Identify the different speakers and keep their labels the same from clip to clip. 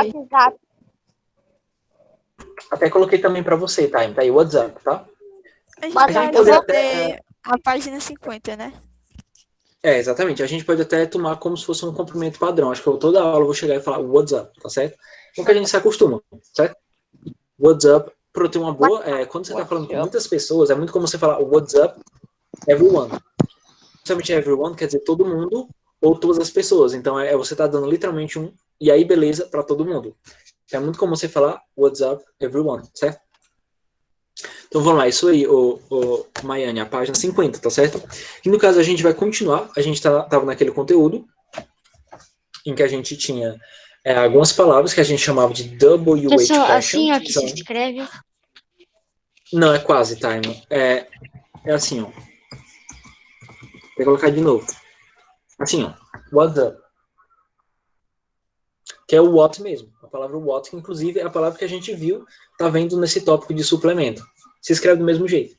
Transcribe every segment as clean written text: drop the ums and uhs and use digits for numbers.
Speaker 1: WhatsApp.
Speaker 2: Até coloquei também para você, tá? Tá aí o WhatsApp, tá?
Speaker 3: A gente
Speaker 1: Mas
Speaker 3: vai
Speaker 2: pode
Speaker 3: ter a página 50, né?
Speaker 2: Exatamente. A gente pode até tomar como se fosse um cumprimento padrão. Acho que toda aula eu vou chegar e falar WhatsApp, tá certo? Porque a gente se acostuma, certo? WhatsApp, para ter uma boa... quando você está falando com muitas pessoas, é muito como você falar WhatsApp, everyone. Principalmente everyone quer dizer todo mundo ou todas as pessoas. Então, você está dando literalmente um e aí beleza para todo mundo. É muito comum você falar WhatsApp, everyone, certo? Então vamos lá, isso aí, Maiane, a página 50, tá certo? E no caso a gente vai continuar, a gente estava naquele conteúdo em que a gente tinha algumas palavras que a gente chamava de WH
Speaker 4: Pessoal,
Speaker 2: question.
Speaker 4: assim ó que se escreve.
Speaker 2: Não, é quase, time. É assim, ó. Vou colocar de novo. Assim, ó. What up? Que é o what mesmo. A palavra what, que inclusive é a palavra que a gente viu, tá vendo nesse tópico de suplemento. Se escreve do mesmo jeito.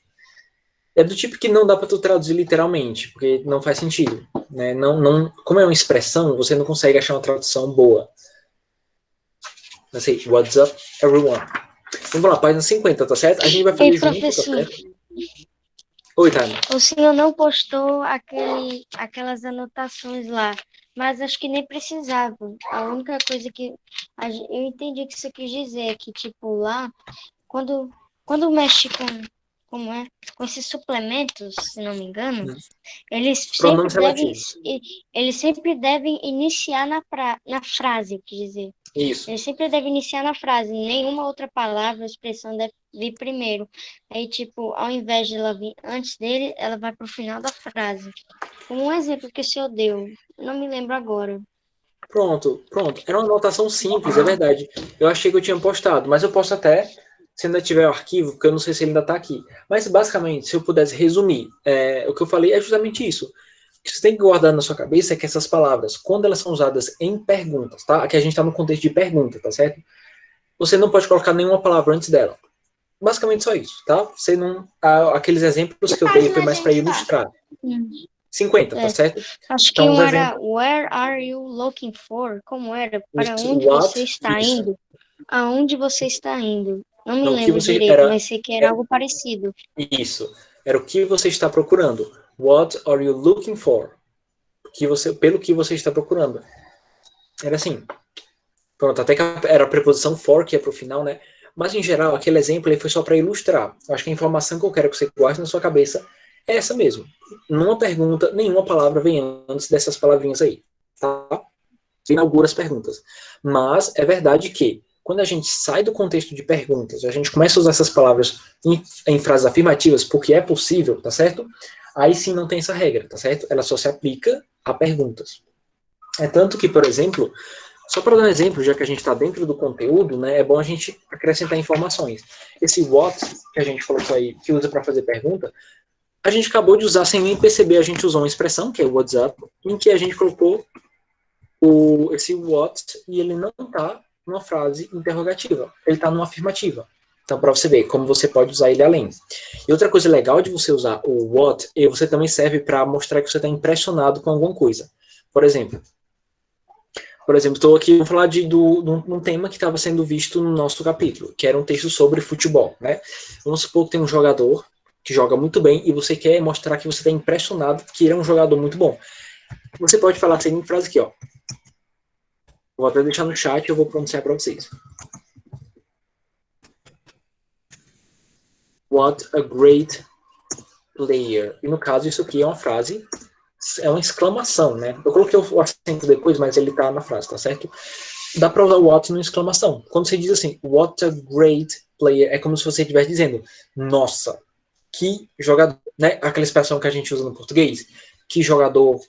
Speaker 2: É do tipo que não dá para tu traduzir literalmente, porque não faz sentido. Né? Não, como é uma expressão, você não consegue achar uma tradução boa. Não sei, what's up, everyone. Vamos lá, página 50, tá certo? A gente vai fazer
Speaker 4: Ei,
Speaker 2: junto,
Speaker 4: professor,
Speaker 2: tá certo? Oi, Tânia.
Speaker 4: o senhor não postou aquelas anotações lá, mas acho que nem precisava. A única coisa que eu entendi que você quis dizer é que, tipo, lá, quando mexe como é, com esses suplementos, se não me engano, eles
Speaker 2: Pronomes
Speaker 4: sempre devem,
Speaker 2: relativos.
Speaker 4: eles sempre devem iniciar na frase, eu quis dizer.
Speaker 2: Isso.
Speaker 4: Ele sempre deve iniciar na frase, nenhuma outra palavra ou expressão deve vir primeiro. Aí, tipo, ao invés de ela vir antes dele, ela vai pro final da frase. Como um exemplo que o senhor deu, não me lembro agora.
Speaker 2: Pronto. Era uma anotação simples, é verdade. Eu achei que eu tinha postado, mas eu posso até, se ainda tiver o arquivo, porque eu não sei se ele ainda está aqui. Mas, basicamente, se eu pudesse resumir, o que eu falei é justamente isso. O que você tem que guardar na sua cabeça é que essas palavras, quando elas são usadas em perguntas, tá? Aqui a gente está no contexto de pergunta, tá certo? Você não pode colocar nenhuma palavra antes dela. Basicamente só isso, tá? Você não... Aqueles exemplos que eu dei foi mais para ilustrar. 50, tá certo?
Speaker 4: Acho que
Speaker 2: Então, os
Speaker 4: era
Speaker 2: exemplos...
Speaker 4: Where are you looking for? Como era? Para
Speaker 2: Isso,
Speaker 4: onde
Speaker 2: what,
Speaker 4: você está
Speaker 2: isso.
Speaker 4: indo? Aonde você está indo? Não me
Speaker 2: Não, o que
Speaker 4: lembro
Speaker 2: você
Speaker 4: direito, mas sei que era algo parecido.
Speaker 2: Isso. Era o que você está procurando. What are you looking for? Pelo que você está procurando. Era assim. Pronto, até que era a preposição for, que é pro final, né? Mas, em geral, aquele exemplo aí foi só para ilustrar. Eu acho que a informação que eu quero que você guarde na sua cabeça é essa mesmo. Numa pergunta, nenhuma palavra vem antes dessas palavrinhas aí. Tá? Inaugura as perguntas. Mas é verdade que, quando a gente sai do contexto de perguntas, a gente começa a usar essas palavras em frases afirmativas, porque é possível, tá certo? Aí sim não tem essa regra, tá certo? Ela só se aplica a perguntas. É tanto que, por exemplo, só para dar um exemplo, já que a gente está dentro do conteúdo, né, é bom a gente acrescentar informações. Esse what, que a gente colocou aí, que usa para fazer pergunta, a gente acabou de usar sem nem perceber, a gente usou uma expressão, que é o WhatsApp, em que a gente colocou esse what e ele não está numa frase interrogativa, ele está numa afirmativa. Então, para você ver como você pode usar ele além. E outra coisa legal de você usar o what, você também serve para mostrar que você está impressionado com alguma coisa. Por exemplo, estou aqui, vamos falar de um tema que estava sendo visto no nosso capítulo, que era um texto sobre futebol, né? Vamos supor que tem um jogador que joga muito bem e você quer mostrar que você está impressionado que ele é um jogador muito bom. Você pode falar a seguinte frase aqui, ó. Vou até deixar no chat e eu vou pronunciar para vocês. What a great player. E no caso, isso aqui é uma frase, é uma exclamação, né? Eu coloquei o acento depois, mas ele tá na frase, tá certo? Dá para usar o what numa exclamação. Quando você diz assim, what a great player, é como se você estivesse dizendo, nossa, que jogador, né? Aquela expressão que a gente usa no português, que jogador,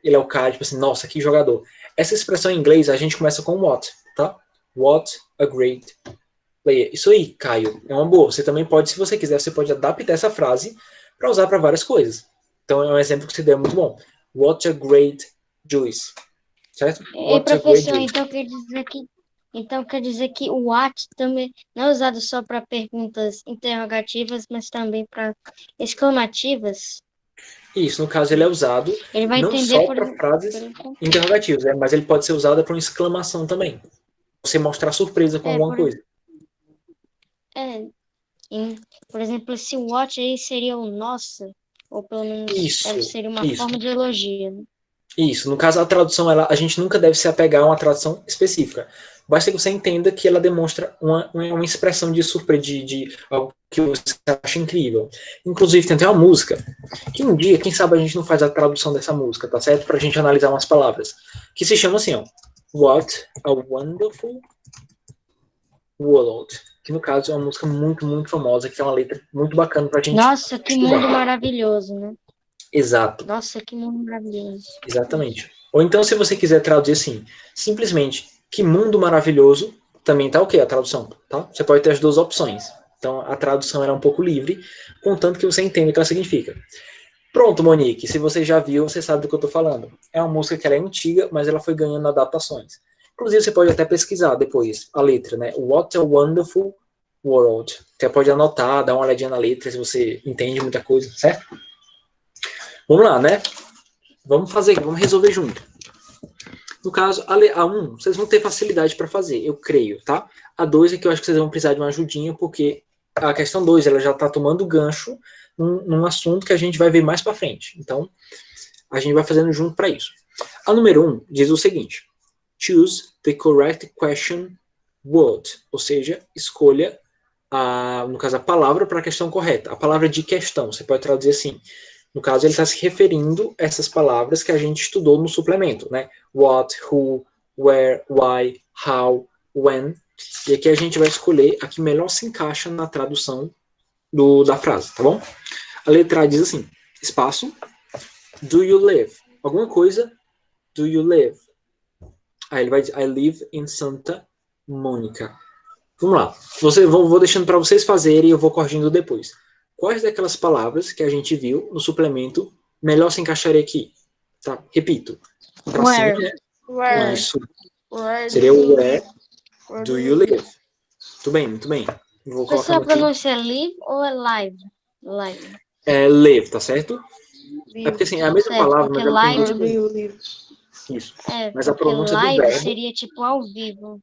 Speaker 2: ele é o cara, tipo assim, nossa, que jogador. Essa expressão em inglês, a gente começa com what, tá? What a great player. Isso aí, Caio, é uma boa. Você também pode, se você quiser, você pode adaptar essa frase para usar para várias coisas. Então, é um exemplo que você deu muito bom. What a great juice. Certo?
Speaker 4: E professor, então quer dizer que o what também não é usado só para perguntas interrogativas, mas também para exclamativas?
Speaker 2: Isso, no caso, ele é usado
Speaker 4: Ele vai
Speaker 2: não
Speaker 4: entender
Speaker 2: só para frases interrogativas, mas ele pode ser usado para uma exclamação também. você mostrar surpresa com alguma coisa.
Speaker 4: Por exemplo, esse what aí seria o nossa, ou pelo menos
Speaker 2: Isso,
Speaker 4: seria uma
Speaker 2: isso.
Speaker 4: forma de elogio, né?
Speaker 2: Isso, no caso a tradução, a gente nunca deve se apegar a uma tradução específica. Basta que você entenda que ela demonstra uma expressão de surpresa, de algo que você acha incrível. Inclusive, tem até uma música, que um dia, quem sabe a gente não faz a tradução dessa música, tá certo? Pra gente analisar umas palavras. Que se chama assim, ó. What a Wonderful World. Que no caso é uma música muito, muito famosa, que é uma letra muito bacana pra gente
Speaker 4: Nossa, que
Speaker 2: estudar.
Speaker 4: mundo maravilhoso, né?
Speaker 2: Exato.
Speaker 4: Nossa, que mundo maravilhoso.
Speaker 2: Exatamente. Ou então, se você quiser traduzir assim, simplesmente, que mundo maravilhoso, também tá ok a tradução, tá? Você pode ter as duas opções. Então, a tradução era um pouco livre, contanto que você entenda o que ela significa. Pronto, Monique, se você já viu, você sabe do que eu tô falando. É uma música que ela é antiga, mas ela foi ganhando adaptações. Inclusive, você pode até pesquisar depois a letra, né? What a Wonderful World. Você pode anotar, dar uma olhadinha na letra, se você entende muita coisa, certo? Vamos lá, né? Vamos fazer, vamos resolver junto. No caso, a 1, vocês vão ter facilidade para fazer, eu creio, tá? A 2 é que eu acho que vocês vão precisar de uma ajudinha, porque a questão 2, ela já está tomando gancho num assunto que a gente vai ver mais para frente. Então, a gente vai fazendo junto para isso. A número 1 diz o seguinte: choose the correct question word, ou seja, escolha, no caso, a palavra para a questão correta. A palavra de questão, você pode traduzir assim. No caso, ele está se referindo a essas palavras que a gente estudou no suplemento, né? What, who, where, why, how, when. E aqui a gente vai escolher a que melhor se encaixa na tradução da frase, tá bom? A letra A diz assim, espaço, do you live? Alguma coisa, do you live? Aí ele vai dizer, I live in Santa Mônica. Vamos lá. Vou deixando para vocês fazerem e eu vou corrigindo depois. Quais daquelas palavras que a gente viu no suplemento melhor se encaixaria aqui? Tá? Repito. Pra cima, né?
Speaker 3: Where?
Speaker 2: Isso. Seria o where do you live? Muito bem, muito bem. Vou
Speaker 4: Você
Speaker 2: colocando
Speaker 4: a pronúncia é live ou é live? Live.
Speaker 2: É live, tá certo? É porque assim, é a mesma
Speaker 4: Certo,
Speaker 2: palavra,
Speaker 4: porque
Speaker 2: mas ela tem
Speaker 4: live-
Speaker 2: dois. Isso. Mas a
Speaker 4: porque
Speaker 2: pronúncia do
Speaker 4: live
Speaker 2: verbo.
Speaker 4: seria tipo ao vivo.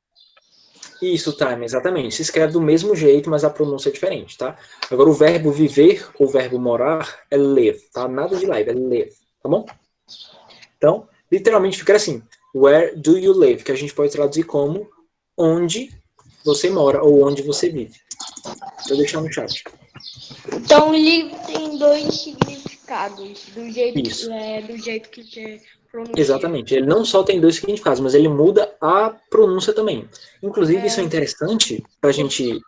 Speaker 2: Isso, time, exatamente. Se escreve do mesmo jeito, mas a pronúncia é diferente, tá? Agora, o verbo viver ou o verbo morar é live, tá? Nada de live, é live, tá bom? Então, literalmente fica assim, where do you live? Que a gente pode traduzir como onde você mora ou onde você vive. Vou deixar no chat.
Speaker 1: Então, live tem dois significados, do jeito que você pronuncia.
Speaker 2: Exatamente. Ele não só tem dois significados, mas ele muda a pronúncia também. Inclusive, isso é interessante para a gente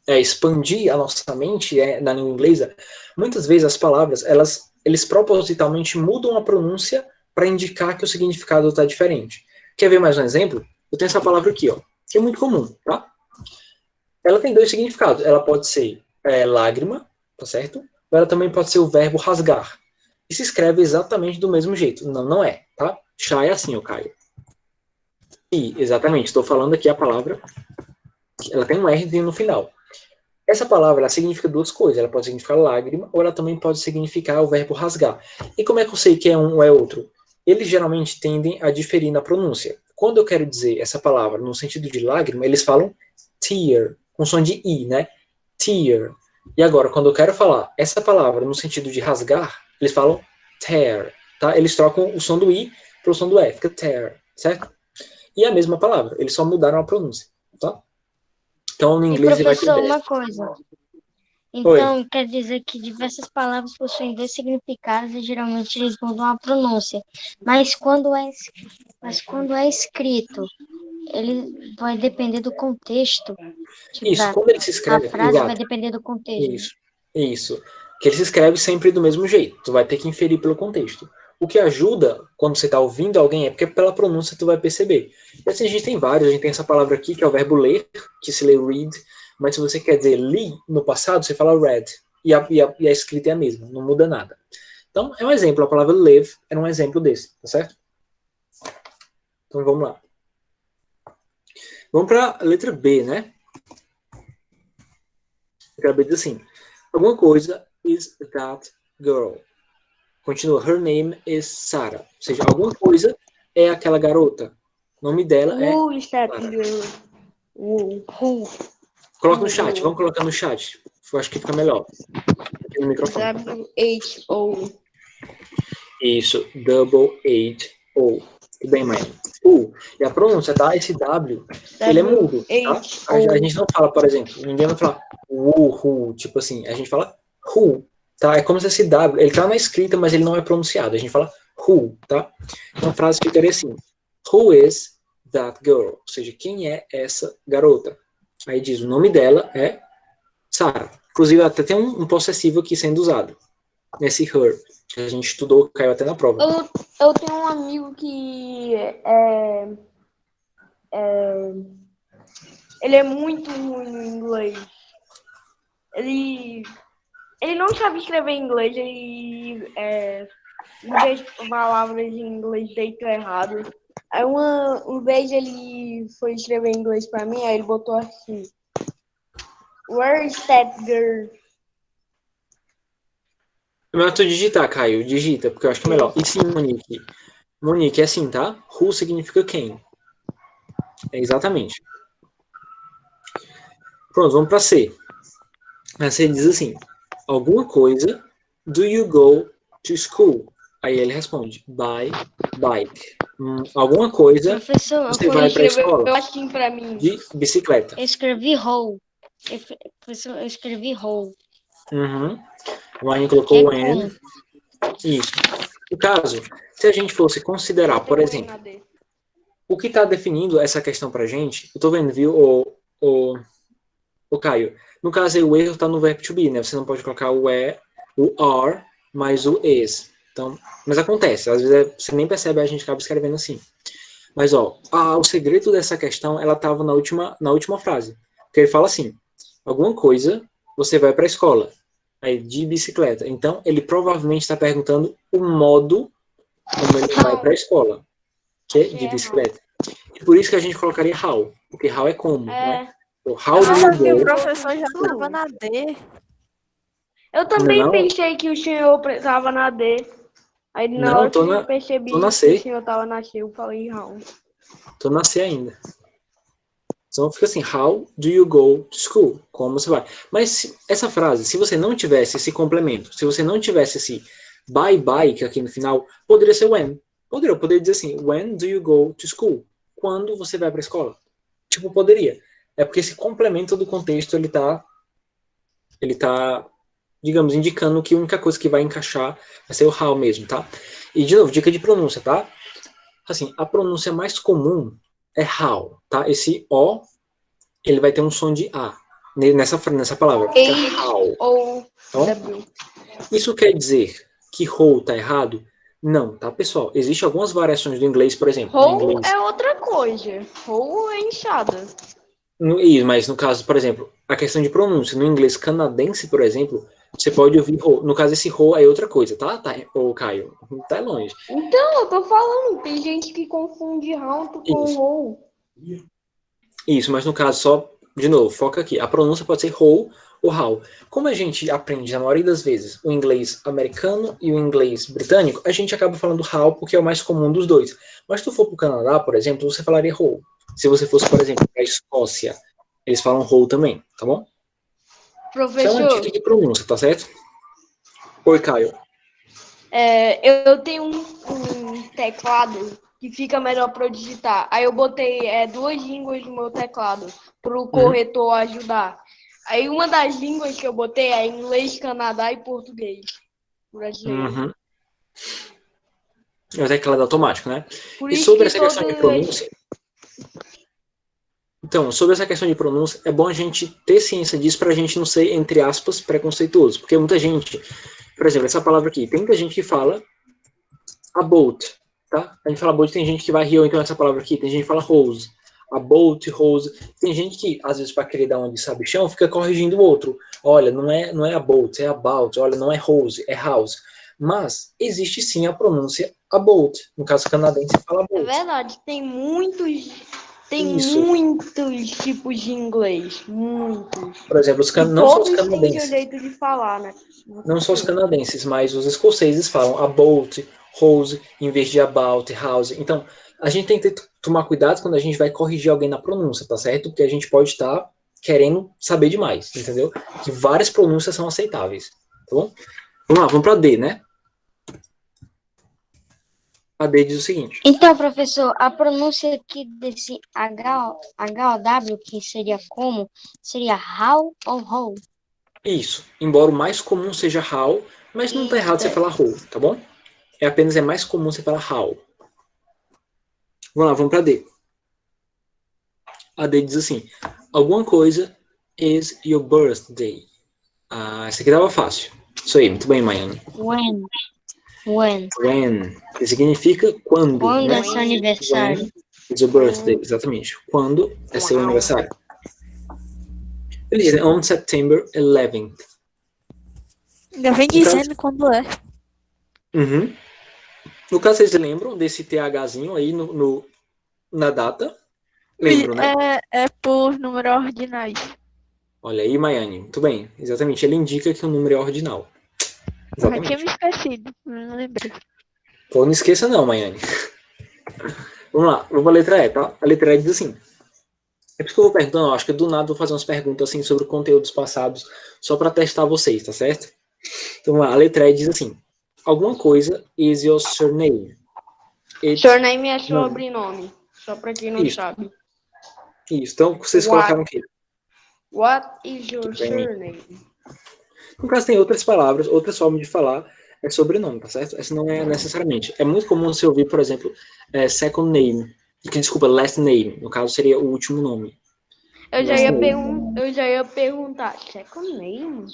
Speaker 2: expandir a nossa mente na língua inglesa. Muitas vezes as palavras, eles propositalmente mudam a pronúncia para indicar que o significado está diferente. Quer ver mais um exemplo? Eu tenho essa palavra aqui, ó, que é muito comum, tá? Ela tem dois significados. Ela pode ser lágrima, tá certo? Ou ela também pode ser o verbo rasgar. E se escreve exatamente do mesmo jeito. Não, não é, tá? Chá é assim, eu Caio. E, exatamente, estou falando aqui a palavra, ela tem um R no final. Essa palavra, ela significa duas coisas. Ela pode significar lágrima, ou ela também pode significar o verbo rasgar. E como é que eu sei que é um ou é outro? Eles geralmente tendem a diferir na pronúncia. Quando eu quero dizer essa palavra no sentido de lágrima, eles falam tear, com som de I, né? Tear. E agora, quando eu quero falar essa palavra no sentido de rasgar, eles falam tear, tá? Eles trocam o som do I para o som do E, fica tear, certo? E é a mesma palavra, eles só mudaram a pronúncia, tá? Então, no
Speaker 4: E
Speaker 2: inglês ele vai
Speaker 4: professor,
Speaker 2: ter...
Speaker 4: uma coisa. Então, quer dizer que diversas palavras possuem dois significados e geralmente eles mudam a pronúncia. Mas quando é escrito, ele vai depender do contexto. Tipo,
Speaker 2: Isso, quando ele se
Speaker 4: a
Speaker 2: escreve...
Speaker 4: frase
Speaker 2: Exato.
Speaker 4: vai depender do contexto.
Speaker 2: Isso. Que ele se escreve sempre do mesmo jeito. Tu vai ter que inferir pelo contexto. O que ajuda, quando você está ouvindo alguém, é porque pela pronúncia tu vai perceber. E assim, a gente tem vários. A gente tem essa palavra aqui, que é o verbo ler, que se lê read. Mas se você quer dizer li no passado, você fala read. E a escrita é a mesma, não muda nada. Então, é um exemplo. A palavra live é um exemplo desse, tá certo? Então, vamos lá. Vamos para a letra B, né? A letra B diz assim, alguma coisa is that girl. Continua, her name is Sarah. Ou seja, alguma coisa é aquela garota. O nome dela é
Speaker 1: Who is that
Speaker 2: Sarah.
Speaker 1: girl? Who.
Speaker 2: Coloca no chat, vamos colocar no chat. Eu acho que fica melhor. Aqui no microfone.
Speaker 1: W-H-O.
Speaker 2: Isso, double-H-O. Tudo bem, mãe? E a pronúncia, tá? Esse W, ele é mudo, tá? A gente não fala, por exemplo, ninguém vai falar who, tipo assim, a gente fala who, tá? É como se esse W, ele tá na escrita, mas ele não é pronunciado. A gente fala who, tá? Uma frase ficaria assim, who is that girl? Ou seja, quem é essa garota? Aí diz, o nome dela é Sarah. Inclusive, até tem um possessivo aqui sendo usado, nesse her, que a gente estudou, caiu até na prova.
Speaker 1: Eu tenho um amigo que ele é muito ruim no inglês. Ele não sabe escrever em inglês, ele muitas palavras em inglês deito errado. Aí uma vez ele foi escrever em inglês pra mim, aí ele botou assim, where is that girl?
Speaker 2: É melhor tu digitar, Caio. Digita, porque eu acho que é melhor. E sim, Monique. Monique, é assim, tá? Who significa quem. É exatamente. Pronto, vamos pra C. A C diz assim, alguma coisa, do you go to school? Aí ele responde, by bike. Alguma coisa,
Speaker 4: Professor,
Speaker 2: você vai pra escola
Speaker 1: Eu assim pra mim.
Speaker 2: de bicicleta.
Speaker 4: eu escrevi whole. Professor, eu escrevi whole.
Speaker 2: Uhum. O Aine colocou
Speaker 4: Que é
Speaker 2: when. Isso. No caso, se a gente fosse considerar, por exemplo, o que está definindo essa questão pra gente, eu tô vendo, viu, o Caio, no caso aí o erro está no verbo to be, né? Você não pode colocar o o are, mais o is. Então, mas acontece, às vezes você nem percebe, a gente acaba escrevendo assim. Mas, ó, o segredo dessa questão, ela estava na última frase. Porque ele fala assim, alguma coisa, você vai para a escola. Aí, de bicicleta. Então, ele provavelmente está perguntando o modo como ele vai para a escola. Que é de bicicleta. E por isso que a gente colocaria how. Porque how é como, né? O how do
Speaker 3: Nossa, que
Speaker 2: you
Speaker 3: o
Speaker 2: go?
Speaker 3: professor já tava na D.
Speaker 1: Eu também
Speaker 2: Não.
Speaker 1: pensei que o senhor estava na D. Aí na
Speaker 2: Não,
Speaker 1: hora que eu percebi
Speaker 2: tô na
Speaker 1: que
Speaker 2: C.
Speaker 1: o senhor estava na C, eu falei não.
Speaker 2: Tô na C ainda. Então fica assim, how do you go to school? Como você vai? Mas essa frase, se você não tivesse esse complemento, se você não tivesse esse bye, que aqui no final, poderia ser when. Eu poderia dizer assim, when do you go to school? Quando você vai para a escola? Tipo, poderia. É porque esse complemento do contexto, ele tá, digamos, indicando que a única coisa que vai encaixar vai ser o how mesmo, tá? E, de novo, dica de pronúncia, tá? Assim, a pronúncia mais comum é how, tá? Esse O, ele vai ter um som de A nessa palavra. Fica how.
Speaker 1: H-O-W.
Speaker 2: Isso quer dizer que how tá errado? Não, tá, pessoal? Existem algumas variações do inglês, por exemplo. No
Speaker 1: Roll
Speaker 2: inglês,
Speaker 1: é outra coisa. Roll é inchada.
Speaker 2: mas no caso, por exemplo, a questão de pronúncia. No inglês canadense, por exemplo, você pode ouvir how. No caso, esse how é outra coisa, tá? Ô, Caio, tá longe.
Speaker 1: Então, eu tô falando, tem gente que confunde round com roll.
Speaker 2: Isso, mas no caso, só, de novo, foca aqui. A pronúncia pode ser how ou how. Como a gente aprende, na maioria das vezes, o inglês americano e o inglês britânico, a gente acaba falando how porque é o mais comum dos dois. Mas se tu for para o Canadá, por exemplo, você falaria how. Se você fosse, por exemplo, para a Escócia, eles falam how também, tá bom? Isso é uma
Speaker 1: Professor,
Speaker 2: dica de pronúncia, tá certo? Oi, Caio.
Speaker 1: eu tenho um teclado que fica melhor para eu digitar. Aí eu botei 2 línguas no meu teclado para o corretor ajudar. Aí uma das línguas que eu botei é inglês, Canadá e português brasileiro.
Speaker 2: É o teclado automático, né?
Speaker 1: Por
Speaker 2: E
Speaker 1: isso
Speaker 2: sobre
Speaker 1: que
Speaker 2: essa questão de pronúncia... Então, sobre essa questão de pronúncia, é bom a gente ter ciência disso para a gente não ser, entre aspas, preconceituoso. Porque muita gente, por exemplo, essa palavra aqui, tem muita gente que fala about, tá? A gente fala about, tem gente que vai rir ou então essa palavra aqui, tem gente que fala rose. About, rose. Tem gente que, às vezes, para querer dar uma de sabichão, fica corrigindo o outro. Olha, não é about, é about. Olha, não é rose, é house. Mas existe sim a pronúncia about. No caso canadense, fala about.
Speaker 1: É verdade, tem muitos
Speaker 2: Isso.
Speaker 1: muitos tipos de inglês, muitos.
Speaker 2: Por exemplo, não só os
Speaker 1: Todos têm
Speaker 2: canadenses.
Speaker 1: seu jeito de falar, né?
Speaker 2: Não só os canadenses, mas os escoceses falam about, rose, em vez de about, house. Então, a gente tem que ter tomar cuidado quando a gente vai corrigir alguém na pronúncia, tá certo? Porque a gente pode estar querendo saber demais, entendeu? Que várias pronúncias são aceitáveis, tá bom? Vamos lá, vamos para D, né? A D diz o seguinte.
Speaker 4: Então, professor, a pronúncia aqui desse H-O-W, que seria como, seria how ou how?
Speaker 2: Isso. Embora o mais comum seja how, mas não tá errado você falar how, tá bom? É mais comum você falar how. Vamos lá, vamos para D. A D diz assim, alguma coisa is your birthday. Ah, essa aqui tava fácil. Isso aí, muito bem, Maiane.
Speaker 4: When?
Speaker 2: When, que significa quando.
Speaker 4: Quando
Speaker 2: né?
Speaker 4: é seu aniversário?
Speaker 2: When is your birthday, exatamente. Quando é seu aniversário. Ele diz, on September 11th.
Speaker 3: Ainda vem dizendo quando é.
Speaker 2: Uhum. No caso, vocês lembram desse THzinho aí na data? Lembram, né?
Speaker 3: É por número ordinais.
Speaker 2: Olha aí, Maiane. Muito bem. Exatamente. Ele indica que o número é ordinal.
Speaker 3: Eu já
Speaker 2: Exatamente.
Speaker 3: tinha me esquecido, não lembrei.
Speaker 2: Pô, não esqueça não, Maiane. Vamos lá. Vamos a letra E, tá? A letra E diz assim. É por isso que eu vou perguntando. Eu acho que do nada eu vou fazer umas perguntas assim sobre conteúdos passados só para testar vocês, tá certo? Então, vamos lá. A letra E diz assim. Alguma coisa is your surname.
Speaker 1: Surname é sobrenome. Só pra quem não sabe.
Speaker 2: Isso. Então, vocês colocaram o quê?
Speaker 1: What is your surname?
Speaker 2: No caso, tem outras palavras, outras formas de falar é sobrenome, tá certo? Essa não é necessariamente. É muito comum você ouvir, por exemplo, second name. Desculpa, last name. No caso, seria o último nome.
Speaker 1: Eu já ia perguntar. Second name?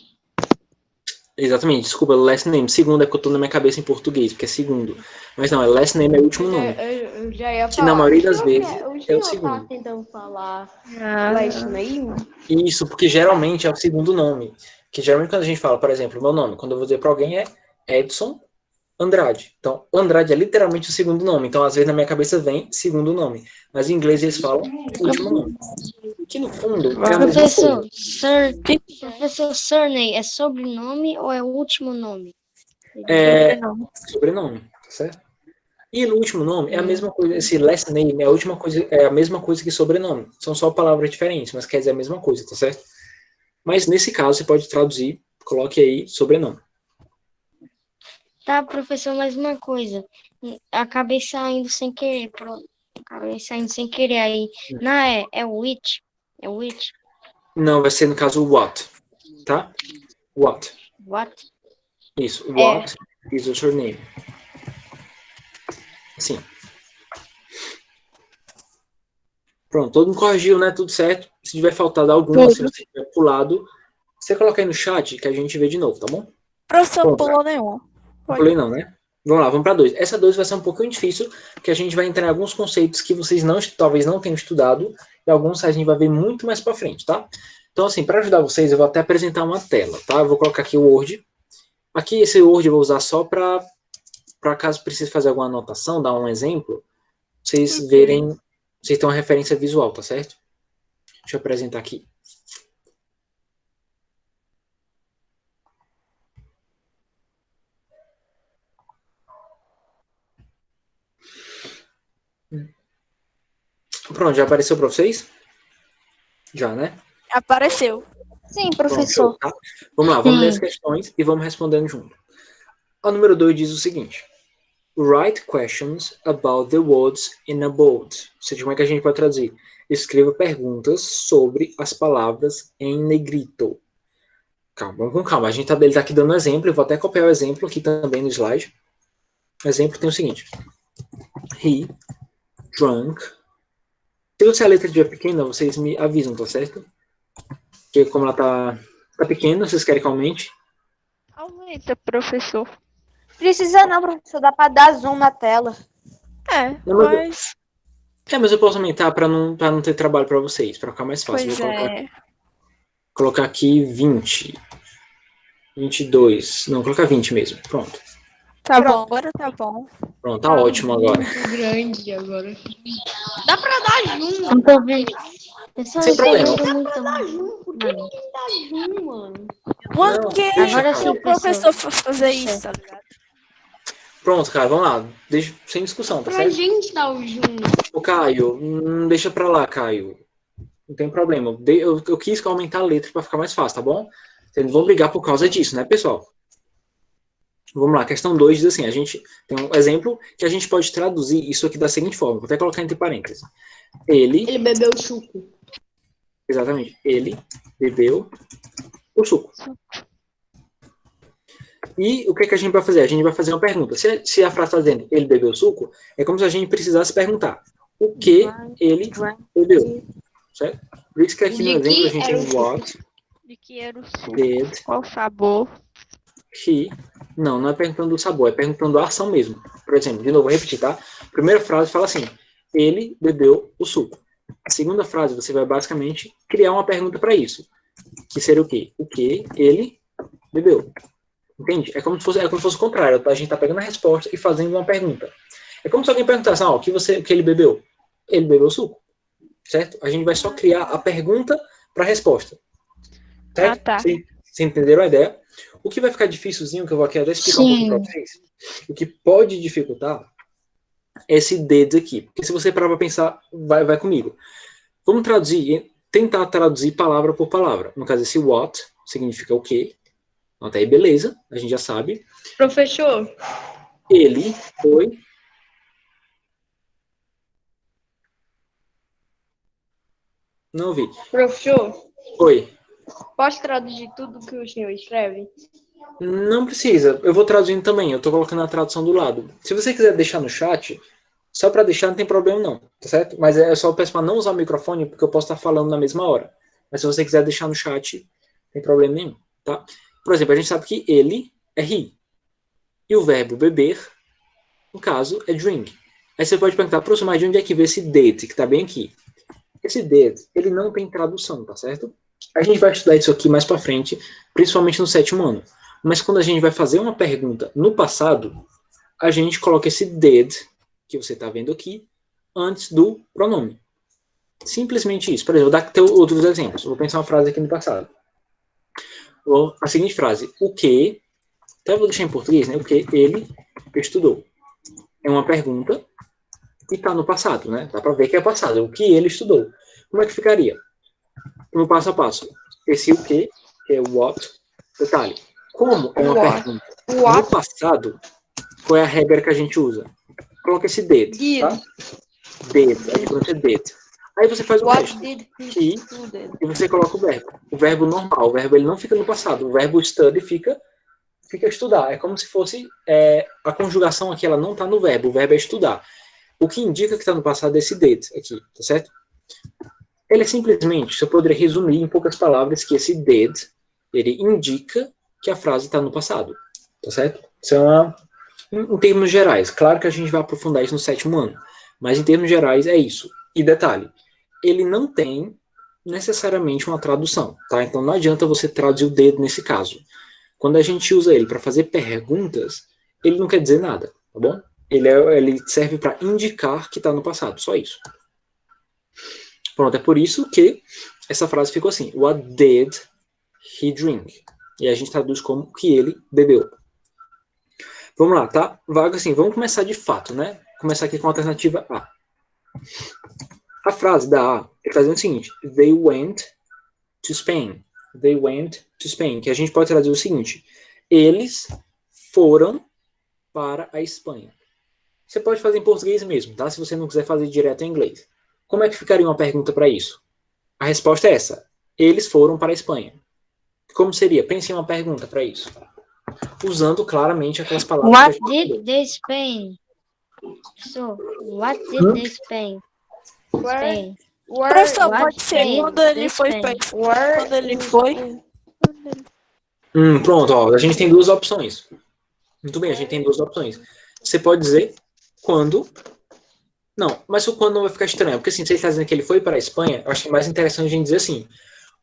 Speaker 2: Exatamente, desculpa, last name. Segundo é porque eu tô na minha cabeça em português, porque é segundo. Mas não, last name é o último nome.
Speaker 1: Eu já ia falar.
Speaker 2: Que na maioria das vezes é o
Speaker 1: tá
Speaker 2: segundo.
Speaker 1: tentando falar last name?
Speaker 2: Isso, porque geralmente é o segundo nome. Que geralmente quando a gente fala, por exemplo, meu nome, quando eu vou dizer pra alguém é Edson Andrade. Então, Andrade é literalmente o segundo nome. Então, às vezes na minha cabeça vem segundo nome. Mas em inglês eles falam último nome. Que no fundo é a mesma coisa.
Speaker 4: Professor, surname é sobrenome ou é o último nome?
Speaker 2: É sobrenome, tá certo? E no último nome é a mesma coisa. Esse last name é a mesma coisa que sobrenome. São só palavras diferentes, mas quer dizer a mesma coisa, tá certo? Mas nesse caso você pode traduzir, coloque aí sobrenome.
Speaker 4: Tá, professor, mais uma coisa. Acabei saindo sem querer. Aí. Não, é which. É which.
Speaker 2: Não, vai ser no caso what, tá? What.
Speaker 4: What?
Speaker 2: Isso, what is your surname? Assim. Pronto, todo mundo corrigiu, né? Tudo certo. Se tiver faltado alguma, se você tiver pulado, você coloca aí no chat que a gente vê de novo, tá bom?
Speaker 3: Professor, não pulou nenhum.
Speaker 2: Não pulei não, né? Vamos lá, vamos para 2. Essa 2 vai ser um pouquinho difícil, porque a gente vai entrar em alguns conceitos que vocês talvez não tenham estudado, e alguns a gente vai ver muito mais para frente, tá? Então, assim, para ajudar vocês, eu vou até apresentar uma tela, tá? Eu vou colocar aqui o Word. Aqui, esse Word eu vou usar só para caso precise fazer alguma anotação, dar um exemplo, vocês verem, vocês têm uma referência visual, tá certo? Deixa eu apresentar aqui. Pronto, já apareceu para vocês? Já, né?
Speaker 3: Apareceu.
Speaker 5: Sim, professor.
Speaker 2: Pronto, tá? Vamos lá, vamos ler as questões e vamos respondendo junto. A número 2 diz o seguinte. Write questions about the words in a bold. Ou seja, como é que a gente pode traduzir? Escreva perguntas sobre as palavras em negrito. Calma, vamos com calma. Ele tá aqui dando um exemplo. Eu vou até copiar o exemplo aqui também no slide. O exemplo tem o seguinte. He drank. Se a letra estiver pequena, vocês me avisam, tá certo? Porque como ela tá pequena, vocês querem que aumente?
Speaker 3: Aumenta, professor.
Speaker 5: Precisa não, professor. Dá pra dar zoom na tela.
Speaker 2: Mas eu posso aumentar para não ter trabalho para vocês, para ficar mais fácil.
Speaker 3: Pois
Speaker 2: Vou colocar aqui 20. 22. Não, colocar 20 mesmo. Pronto.
Speaker 3: Tá bom, agora tá bom.
Speaker 2: Pronto, tá ótimo agora.
Speaker 1: Muito grande agora. Dá pra dar zoom.
Speaker 4: Não tô vendo.
Speaker 2: Sem problema.
Speaker 1: Dá pra dar zoom. Por que tem que dar zoom, mano?
Speaker 3: Porque
Speaker 4: Agora sim,
Speaker 3: o professor for fazer isso, tá ligado?
Speaker 2: Pronto, cara, vamos lá. Deixa, sem discussão, tá
Speaker 1: Pra
Speaker 2: certo?
Speaker 1: gente dar o junto.
Speaker 2: Ô, Caio, deixa pra lá, Caio. Não tem problema. Eu quis aumentar a letra pra ficar mais fácil, tá bom? Vocês não vão brigar por causa disso, né, pessoal? Vamos lá, questão 2 diz assim, a gente tem um exemplo que a gente pode traduzir isso aqui da seguinte forma, vou até colocar entre parênteses.
Speaker 1: Ele bebeu suco.
Speaker 2: Exatamente, ele bebeu o suco. E o que, que a gente vai fazer? A gente vai fazer uma pergunta. Se a frase está dizendo ele bebeu suco, é como se a gente precisasse perguntar o que ele bebeu. Certo? Por isso que aqui no exemplo a gente tem what
Speaker 5: De que era o suco?
Speaker 2: did
Speaker 5: Qual o sabor?
Speaker 2: he. Não é perguntando o sabor, é perguntando a ação mesmo. Por exemplo, de novo, vou repetir, tá? A primeira frase fala assim, ele bebeu o suco. A segunda frase, você vai basicamente criar uma pergunta para isso. Que seria o quê? O que ele bebeu. Entende? É como se fosse o contrário. A gente está pegando a resposta e fazendo uma pergunta. É como se alguém perguntasse, o que ele bebeu? Ele bebeu suco. Certo? A gente vai só criar a pergunta para a resposta. Certo?
Speaker 5: Tá.
Speaker 2: Vocês entenderam a ideia? O que vai ficar dificilzinho, que eu vou aqui até explicar um pouquinho para vocês, o que pode dificultar é esse did aqui. Porque se você parar para pensar, vai comigo. Vamos tentar traduzir palavra por palavra. No caso, esse what significa o quê? Até aí, beleza, a gente já sabe.
Speaker 1: Professor,
Speaker 2: Ele foi. Não ouvi.
Speaker 1: professor,
Speaker 2: Oi.
Speaker 1: posso traduzir tudo que o senhor escreve?
Speaker 2: Não precisa, eu vou traduzindo também, eu tô colocando a tradução do lado. Se você quiser deixar no chat, só para deixar não tem problema não, tá certo? Mas é só peço para não usar o microfone, porque eu posso estar falando na mesma hora. Mas se você quiser deixar no chat, não tem problema nenhum, tá? Por exemplo, a gente sabe que ele é he. E o verbo beber, no caso, é drink. Aí você pode perguntar, professor, mas de onde é que vem esse did, que tá bem aqui? Esse did, ele não tem tradução, tá certo? A gente vai estudar isso aqui mais para frente, principalmente no 7º ano. Mas quando a gente vai fazer uma pergunta no passado, a gente coloca esse did, que você está vendo aqui, antes do pronome. Simplesmente isso. Por exemplo, vou dar outros exemplos. Vou pensar uma frase aqui no passado. A seguinte frase. O que, até vou deixar em português, né? O que ele estudou. É uma pergunta e está no passado, né? Dá para ver que é passado. O que ele estudou. Como é que ficaria? No passo a passo. Esse o que é o what. Detalhe. Como é uma pergunta no passado, qual é a regra que a gente usa? Coloca esse did, tá? Did, a pronúncia é did. Aí você faz o resto. E você coloca o verbo. O verbo normal, o verbo ele não fica no passado. O verbo study fica estudar. É como se fosse a conjugação aqui, ela não está no verbo. O verbo é estudar. O que indica que está no passado é esse did aqui, tá certo? Ele é simplesmente, você poderia resumir em poucas palavras que esse did, ele indica que a frase está no passado, tá certo? Isso é em termos gerais. Claro que a gente vai aprofundar isso no 7º ano, mas em termos gerais é isso. E detalhe, ele não tem necessariamente uma tradução, tá? Então não adianta você traduzir o did nesse caso. Quando a gente usa ele para fazer perguntas, ele não quer dizer nada, tá bom? Ele serve para indicar que está no passado, só isso. Pronto, é por isso que essa frase ficou assim. What did he drink? E a gente traduz como o que ele bebeu. Vamos lá, tá? Vaga assim, vamos começar de fato, né? Começar aqui com a alternativa A. A frase da A está dizendo o seguinte. They went to Spain. They went to Spain. Que a gente pode traduzir o seguinte. Eles foram para a Espanha. Você pode fazer em português mesmo, tá? Se você não quiser fazer direto em inglês. Como é que ficaria uma pergunta para isso? A resposta é essa. Eles foram para a Espanha. Como seria? Pense em uma pergunta para isso. Usando claramente aquelas palavras
Speaker 4: What
Speaker 2: que a gente
Speaker 4: did they Spain? So, what did they Spain? Spain.
Speaker 3: Professor,
Speaker 4: What
Speaker 3: pode ser
Speaker 4: did
Speaker 3: quando ele
Speaker 4: they
Speaker 3: foi
Speaker 4: Spain?
Speaker 3: pra... Quando ele foi...
Speaker 2: Pronto, ó, a gente tem duas opções. Muito bem, a gente tem duas opções. Você pode dizer quando... Não, mas o quando não vai ficar estranho. Porque assim, se ele está dizendo que ele foi para a Espanha, eu acho que é mais interessante a gente dizer assim.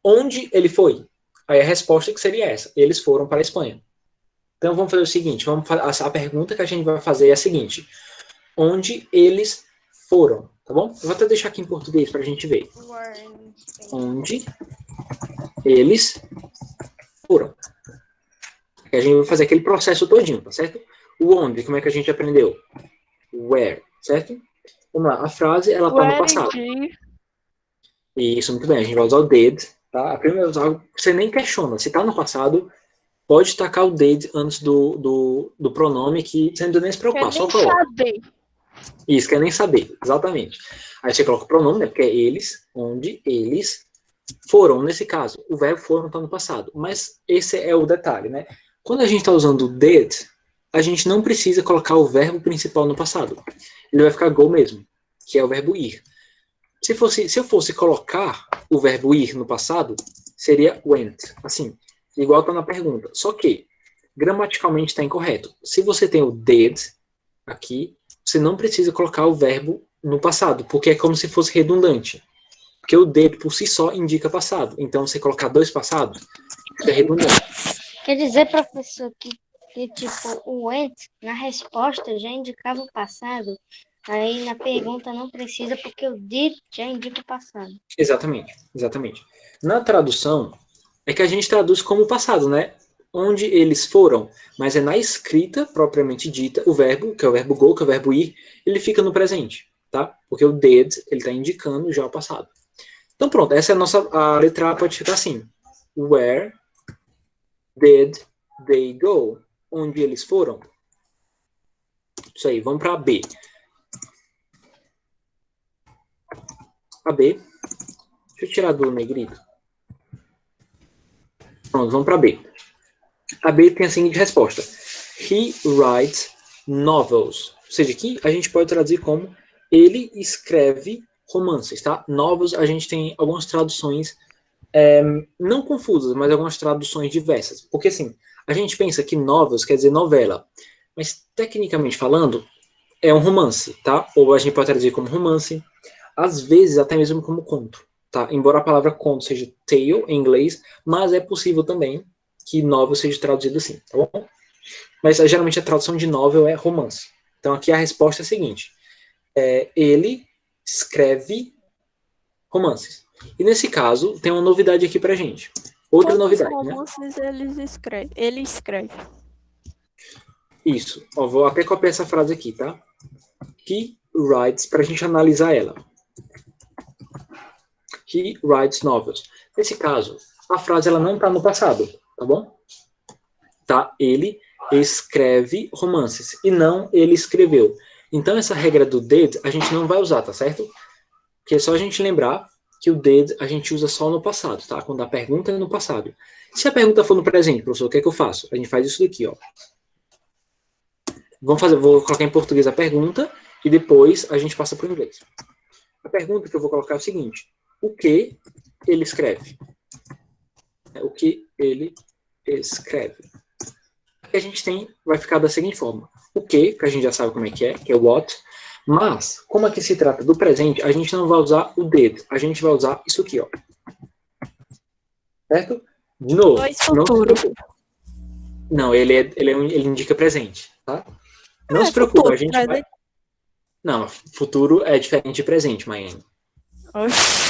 Speaker 2: Onde ele foi? Aí a resposta que seria essa. Eles foram para a Espanha. Então vamos fazer o seguinte. A pergunta que a gente vai fazer é a seguinte. Onde eles foram? Tá bom? Eu vou até deixar aqui em português para a gente ver. Onde eles foram. A gente vai fazer aquele processo todinho, tá certo? O onde, como é que a gente aprendeu? Where, certo? Vamos lá, a frase, ela tá no
Speaker 1: Where
Speaker 2: passado.
Speaker 1: did
Speaker 2: Isso, muito bem, a gente vai usar o did, tá? A primeira usar, você nem questiona, se tá no passado, pode tacar o did antes do pronome, que você não precisa nem se
Speaker 1: quer
Speaker 2: preocupar, só
Speaker 1: nem
Speaker 2: coloca.
Speaker 1: saber.
Speaker 2: Isso, quer nem saber, exatamente. Aí você coloca o pronome, né? Porque é eles, onde eles foram. Nesse caso, o verbo foram está no passado. Mas esse é o detalhe, né? Quando a gente está usando o did, a gente não precisa colocar o verbo principal no passado. Ele vai ficar go mesmo, que é o verbo ir. Se eu fosse colocar o verbo ir no passado, seria went. Assim, igual está na pergunta. Só que, gramaticalmente está incorreto. Se você tem o did aqui, você não precisa colocar o verbo no passado, porque é como se fosse redundante. Porque o did por si só indica passado. Então, você colocar dois passados, isso é redundante.
Speaker 4: Quer dizer, professor, que tipo, o went, na resposta, já indicava o passado. Aí, na pergunta, não precisa, porque o did já indica o passado.
Speaker 2: Exatamente, exatamente. Na tradução, é que a gente traduz como passado, né? Onde eles foram. Mas é na escrita, propriamente dita, o verbo, que é o verbo go, que é o verbo ir, ele fica no presente, tá? Porque o did, ele está indicando já o passado. Então pronto, essa é a letra A pode ficar assim. Where did they go? Onde eles foram? Isso aí, vamos para a B. A B. Deixa eu tirar do negrito. Pronto, vamos para a B. A B tem a seguinte resposta. He writes novels. Ou seja, aqui a gente pode traduzir como ele escreve romances, tá? Novels, a gente tem algumas traduções não confusas, mas algumas traduções diversas. Porque, assim, a gente pensa que novels quer dizer novela. Mas, tecnicamente falando, é um romance, tá? Ou a gente pode traduzir como romance. Às vezes, até mesmo como conto, tá? Embora a palavra conto seja tale em inglês, mas é possível também que novel seja traduzido assim, tá bom? Mas geralmente a tradução de novel é romance. Então aqui a resposta é a seguinte: ele escreve romances. E nesse caso tem uma novidade aqui pra gente. Outra
Speaker 3: Quantos
Speaker 2: novidade, né?
Speaker 3: romances ele escreve?
Speaker 2: Isso. Ó, vou até copiar essa frase aqui, tá? He writes, pra gente analisar ela. He writes novels. Nesse caso, a frase ela não tá no passado, tá bom? Tá? Ele escreve romances e não ele escreveu. Então essa regra do did a gente não vai usar, tá certo? Porque é só a gente lembrar que o did a gente usa só no passado, tá? Quando a pergunta é no passado. Se a pergunta for no presente, professor, o que é que eu faço? A gente faz isso daqui, ó. Vou colocar em português a pergunta e depois a gente passa para o inglês. A pergunta que eu vou colocar é o seguinte: o que ele escreve? O que ele escreve? A gente vai ficar da seguinte forma: o que a gente já sabe como é que é o what, mas, como aqui se trata do presente, a gente não vai usar o did, a gente vai usar isso aqui, ó. Certo? De novo,
Speaker 3: Dois
Speaker 2: não se
Speaker 3: futuro.
Speaker 2: preocupe. Não, ele indica presente, tá? Não se preocupe,
Speaker 3: futuro,
Speaker 2: a gente vai...
Speaker 3: presente.
Speaker 2: Não, futuro é diferente de presente, Maiane.
Speaker 3: Oxi.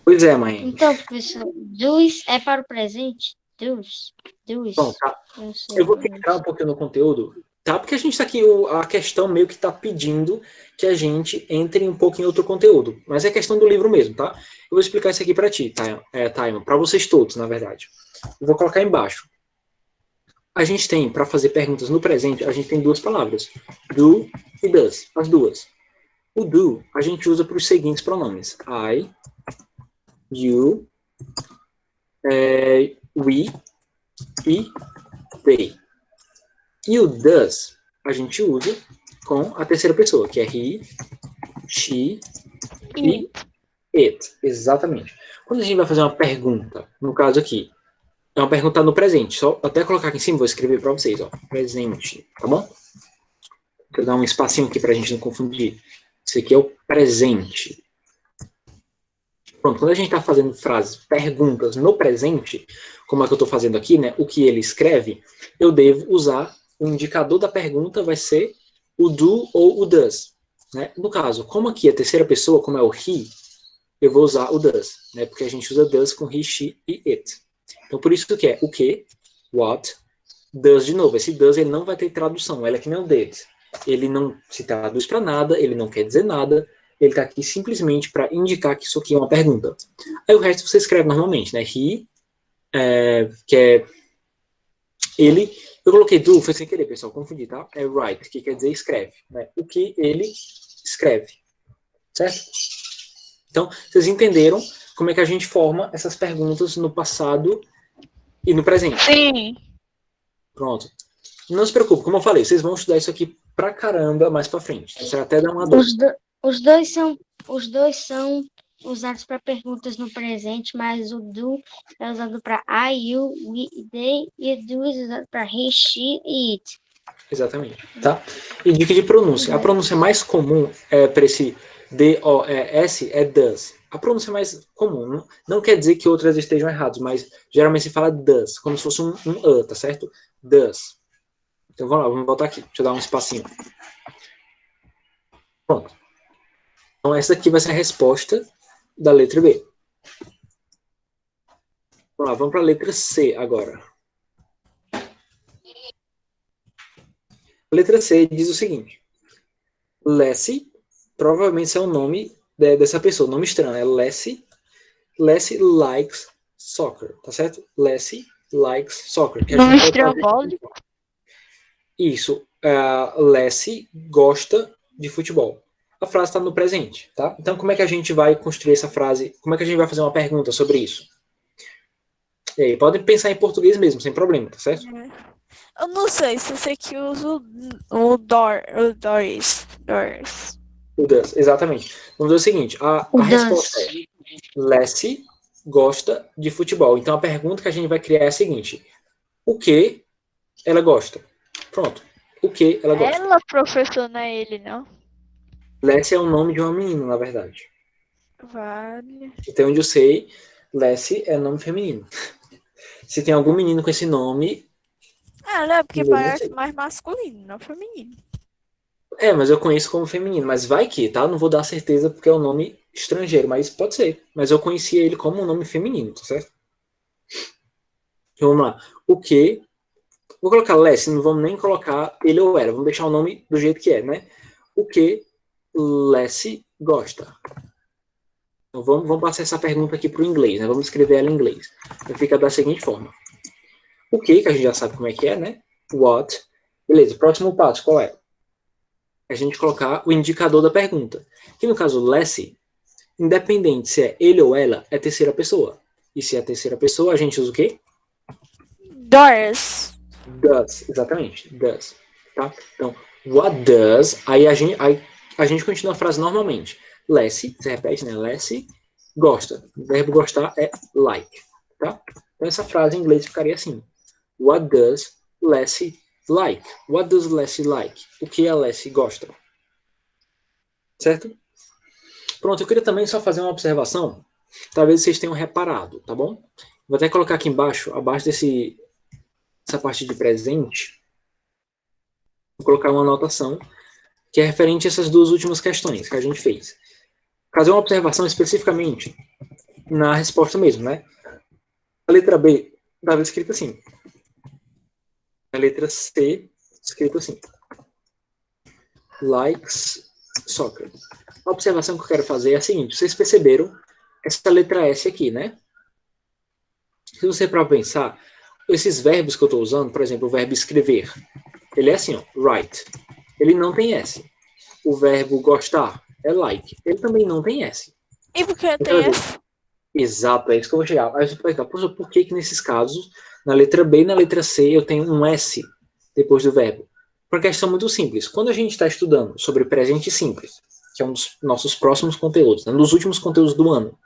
Speaker 2: Pois é, Maiane.
Speaker 4: Então, professor, dois é para o presente? Dois.
Speaker 2: Bom, tá. Eu vou entrar um pouquinho no conteúdo, tá? Porque a gente tá aqui, a questão meio que tá pedindo que a gente entre um pouco em outro conteúdo. Mas é questão do livro mesmo, tá? Eu vou explicar isso aqui pra ti, Taima, pra vocês todos, na verdade. Eu vou colocar embaixo. A gente tem, para fazer perguntas no presente, a gente tem duas palavras. Do e does, as duas. O do, a gente usa para os seguintes pronomes. I, you, we e they. E o does, a gente usa com a terceira pessoa, que é he, she e it. Exatamente. Quando a gente vai fazer uma pergunta, no caso aqui, é uma pergunta no presente. Só até colocar aqui em cima, vou escrever para vocês, ó. Presente, tá bom? Deixa eu dar um espacinho aqui para a gente não confundir. Isso aqui é o presente. Pronto, quando a gente está fazendo frases, perguntas no presente, como é que eu estou fazendo aqui, né? O que ele escreve, eu devo usar o indicador da pergunta, vai ser o do ou o does. Né? No caso, como aqui é a terceira pessoa, como é o he, eu vou usar o does, né? Porque a gente usa does com he, she e it. Então, por isso que é o que, what, Does de novo. Esse does ele não vai ter tradução. Ela é que nem o did. Ele não se traduz para nada, ele não quer dizer nada. Ele está aqui simplesmente para indicar que isso aqui é uma pergunta. Aí o resto você escreve normalmente, né? He, que é ele. Eu coloquei do, foi sem querer, pessoal, confundi, tá? É write, que quer dizer escreve. Né? O que ele escreve. Certo? Então, vocês entenderam como é que a gente forma essas perguntas no passado e no presente.
Speaker 3: Sim.
Speaker 2: Pronto. Não se preocupe, como eu falei, vocês vão estudar isso aqui pra caramba mais pra frente. Você vai até dar uma dor.
Speaker 4: Os dois são usados para perguntas no presente, mas o do é usado para I, you, we, they, e o do é usado para he, she e it.
Speaker 2: Exatamente. Tá? E dica de pronúncia. A pronúncia mais comum para esse D-O-E-S é does. A pronúncia mais comum. Não quer dizer que outras estejam erradas, mas geralmente se fala does, como se fosse um tá certo? Does. Então vamos lá, vamos voltar aqui. Deixa eu dar um espacinho. Pronto. Então essa aqui vai ser a resposta da letra B. Vamos lá, vamos para a letra C agora. A letra C diz o seguinte. Leslie, provavelmente é o nome dessa pessoa, nome estranho, é Leslie. Leslie likes soccer, tá certo? Leslie likes soccer.
Speaker 3: Nome estrambólico.
Speaker 2: Isso. Leslie gosta de futebol. A frase está no presente, tá? Então, como é que a gente vai construir essa frase? Como é que a gente vai fazer uma pergunta sobre isso? E aí, podem pensar em português mesmo, sem problema, tá certo?
Speaker 3: Eu não sei se você que usa o doors.
Speaker 2: O does, exatamente. Vamos dizer o seguinte, a resposta é Leslie gosta de futebol. Então, a pergunta que a gente vai criar é a seguinte. O que ela gosta? Pronto. O que ela gosta?
Speaker 3: Ela, professor, não é ele, não?
Speaker 2: Leslie é o nome de uma menina, na verdade.
Speaker 3: Vale.
Speaker 2: Até onde eu sei, Leslie é nome feminino. Se tem algum menino com esse nome...
Speaker 3: Não é porque
Speaker 2: eu não
Speaker 3: parece
Speaker 2: sei.
Speaker 3: mais masculino, não feminino.
Speaker 2: Mas eu conheço como feminino. Mas vai que, tá? Não vou dar certeza porque é um nome estrangeiro, mas pode ser. Mas eu conhecia ele como um nome feminino, tá certo? Então, vamos lá. O que... Vou colocar Leslie, não vamos nem colocar ele ou ela. Vamos deixar o nome do jeito que é, né? O que Leslie gosta? Então, vamos passar essa pergunta aqui para o inglês, né? Vamos escrever ela em inglês. Então, fica da seguinte forma. O que a gente já sabe como é que é, né? What. Beleza, próximo passo, qual é? A gente colocar o indicador da pergunta. Que no caso, Leslie, independente se é ele ou ela, é terceira pessoa. E se é terceira pessoa, a gente usa o quê?
Speaker 3: Doors.
Speaker 2: Does, exatamente. Does. Tá? Então, what does... Aí a gente continua a frase normalmente. Leslie, você repete, né? Leslie gosta. O verbo gostar é like. Tá? Então, essa frase em inglês ficaria assim. What does Leslie like? What does Leslie like? O que a Leslie gosta? Certo? Pronto, eu queria também só fazer uma observação. Talvez vocês tenham reparado, tá bom? Vou até colocar aqui embaixo, abaixo dessa parte de presente. Vou colocar uma anotação que é referente a essas duas últimas questões que a gente fez. Fazer uma observação especificamente na resposta mesmo, né? A letra B estava escrita assim. A letra C, escrito assim. Likes soccer. A observação que eu quero fazer é a seguinte. Vocês perceberam essa letra S aqui, né? Se você para pensar, esses verbos que eu estou usando, por exemplo, o verbo escrever, ele é assim, ó, write. Ele não tem S. O verbo gostar é like. Ele também não tem S.
Speaker 3: E por que tem esse?
Speaker 2: Exato, é isso que eu vou chegar. Aí você pode perguntar, por que nesses casos, na letra B e na letra C, eu tenho um S depois do verbo? Por uma questão muito simples. Quando a gente está estudando sobre presente simples, que é um dos nossos próximos conteúdos, né, um dos últimos conteúdos do ano,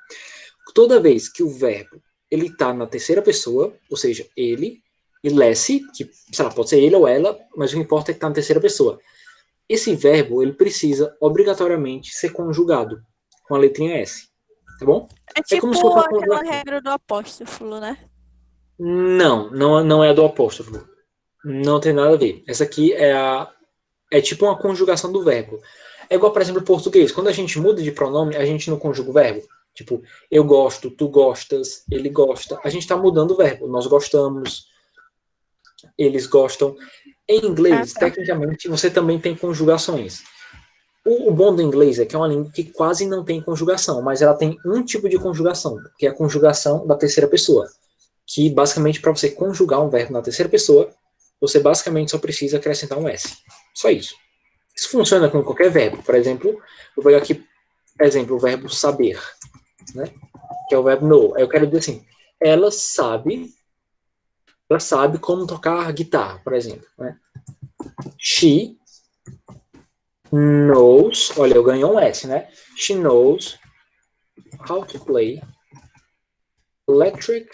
Speaker 2: toda vez que o verbo ele está na terceira pessoa, ou seja, ele, e Leslie, que sei lá, pode ser ele ou ela, mas o que importa é que está na terceira pessoa. Esse verbo, ele precisa obrigatoriamente ser conjugado com a letrinha S, tá bom?
Speaker 3: É tipo
Speaker 2: como se fosse uma
Speaker 3: aquela
Speaker 2: conjugação.
Speaker 3: regra do apóstrofo, né?
Speaker 2: Não é a do apóstrofo. Não tem nada a ver. Essa aqui é tipo uma conjugação do verbo. É igual, por exemplo, o português. Quando a gente muda de pronome, a gente não conjuga o verbo. Tipo, eu gosto, tu gostas, ele gosta. A gente está mudando o verbo. Nós gostamos. Eles gostam. Em inglês, tecnicamente, você também tem conjugações. O bom do inglês é que é uma língua que quase não tem conjugação, mas ela tem um tipo de conjugação, que é a conjugação da terceira pessoa. Que basicamente, para você conjugar um verbo na terceira pessoa, você basicamente só precisa acrescentar um S. Só isso. Isso funciona com qualquer verbo. Por exemplo, vou pegar aqui, exemplo, o verbo saber, né? Que é o verbo know. Aí eu quero dizer assim, ela sabe como tocar guitarra, por exemplo, né? She knows, olha, eu ganhei um S, né? She knows how to play electric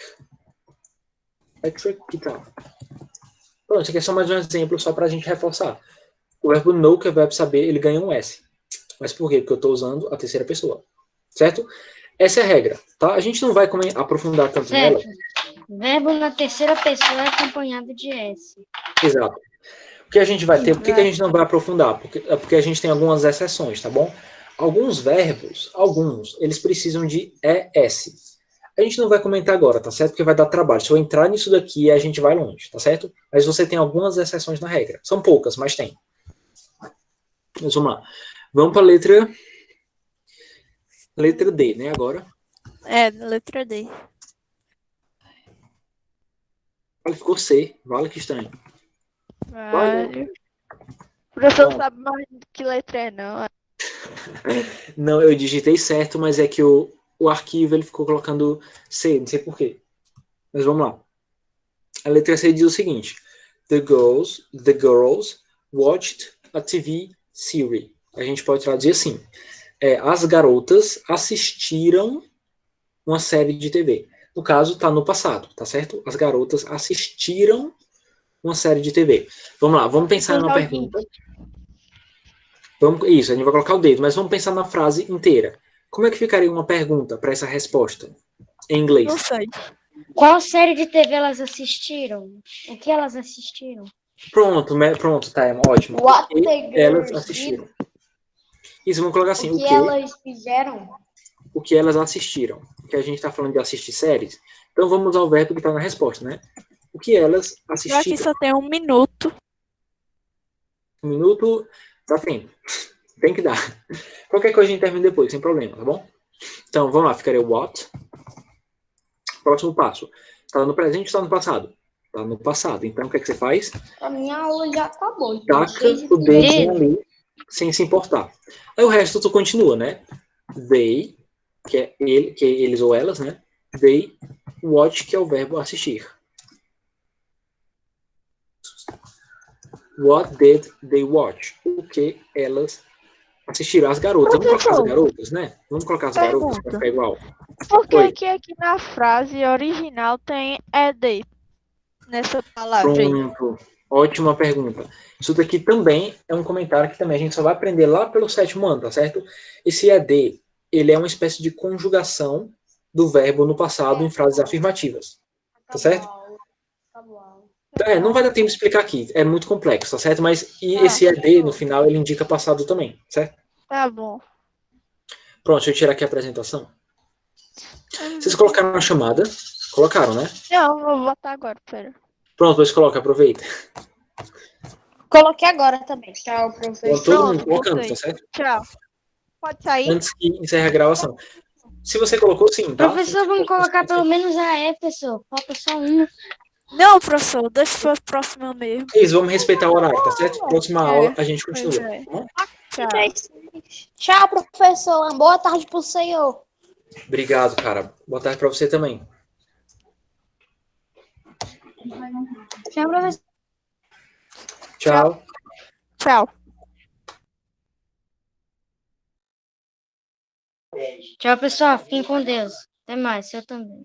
Speaker 2: guitar. Pronto, isso aqui é só mais um exemplo, só para a gente reforçar. O verbo know, que é o verbo saber, ele ganha um S. Mas por quê? Porque eu estou usando a terceira pessoa. Certo? Essa é a regra, tá? A gente não vai aprofundar tanto nela.
Speaker 4: Certo. Verbo na terceira pessoa é acompanhado de S.
Speaker 2: Exato. O que a gente vai ter, por que a gente não vai aprofundar? Porque a gente tem algumas exceções, tá bom? Alguns verbos, eles precisam de ES. A gente não vai comentar agora, tá certo? Porque vai dar trabalho. Se eu entrar nisso daqui, a gente vai longe, tá certo? Mas você tem algumas exceções na regra. São poucas, mas tem. Mas vamos lá. Vamos para a letra D, né, agora.
Speaker 3: Letra D.
Speaker 2: Vale, ficou C. Vale, que estranho.
Speaker 3: Vale. O professor não sabe mais que letra é, não.
Speaker 2: Não, eu digitei certo, mas é que o arquivo ele ficou colocando C, não sei por quê. Mas vamos lá. A letra C diz o seguinte: The girls watched a TV series. A gente pode traduzir assim: as garotas assistiram uma série de TV. No caso, está no passado, tá certo? As garotas assistiram uma série de TV. Vamos lá, vamos pensar numa pergunta. Isso, a gente vai colocar o dedo, mas vamos pensar na frase inteira. Como é que ficaria uma pergunta para essa resposta em inglês?
Speaker 3: Não sei.
Speaker 4: Qual série de TV elas assistiram? O que elas assistiram?
Speaker 2: Pronto, tá, ótimo.
Speaker 1: What
Speaker 2: O
Speaker 1: the
Speaker 2: que elas
Speaker 1: girls
Speaker 2: assistiram? Isso, vamos colocar assim,
Speaker 1: O que elas fizeram?
Speaker 2: O que elas assistiram. Que a gente está falando de assistir séries. Então vamos usar o verbo que está na resposta, né? O que elas assistiram.
Speaker 3: Aqui só tem 1 minuto.
Speaker 2: 1 minuto, dá tempo. Tem que dar. Qualquer coisa a gente termina depois, sem problema, tá bom? Então, vamos lá, ficaria what. Próximo passo. Está no presente ou está no passado? Está no passado. Então, o que é que você faz?
Speaker 1: A minha aula já acabou.
Speaker 2: Taca o dedinho ali, sem se importar. Aí o resto tu continua, né? They, que é eles ou elas, né? They watch, que é o verbo assistir. What did they watch? O que elas assistiram? As garotas. Vamos colocar as garotas, né? Vamos colocar as garotas para ficar igual.
Speaker 3: Por que aqui na frase original tem ED nessa palavra aí?
Speaker 2: Pronto. Ótima pergunta. Isso daqui também é um comentário que também a gente só vai aprender lá pelo 7º ano, tá certo? Esse ED, ele é uma espécie de conjugação do verbo no passado em frases afirmativas. Tá certo? Não vai dar tempo de explicar aqui, é muito complexo, tá certo? Mas esse ED, no final, ele indica passado também, certo?
Speaker 3: Tá bom.
Speaker 2: Pronto, deixa eu tirar aqui a apresentação. Vocês colocaram na chamada? Colocaram, né?
Speaker 3: Não, vou botar agora, pera.
Speaker 2: Pronto, pois coloca, aproveita.
Speaker 5: Coloquei agora também.
Speaker 1: Tchau,
Speaker 2: Então,
Speaker 1: professor.
Speaker 2: todo mundo colocando, tá certo?
Speaker 3: Tchau. Pode sair?
Speaker 2: Antes que encerre a gravação. Se você colocou, sim, tá?
Speaker 4: Professor, vamos colocar pelo menos a E, pessoal. Falta só uma.
Speaker 3: Não, professor, deixa para a próxima mesmo.
Speaker 2: Isso, vamos respeitar o horário, tá certo? Próxima aula a gente continua.
Speaker 3: é.
Speaker 2: Tá bom?
Speaker 3: Tchau.
Speaker 5: Tchau, professor. Boa tarde pro senhor.
Speaker 2: Obrigado, cara. Boa tarde pra você também.
Speaker 1: Tchau, professor.
Speaker 2: Tchau.
Speaker 3: Tchau.
Speaker 4: Tchau, pessoal. Fiquem com Deus. Até mais. Eu também.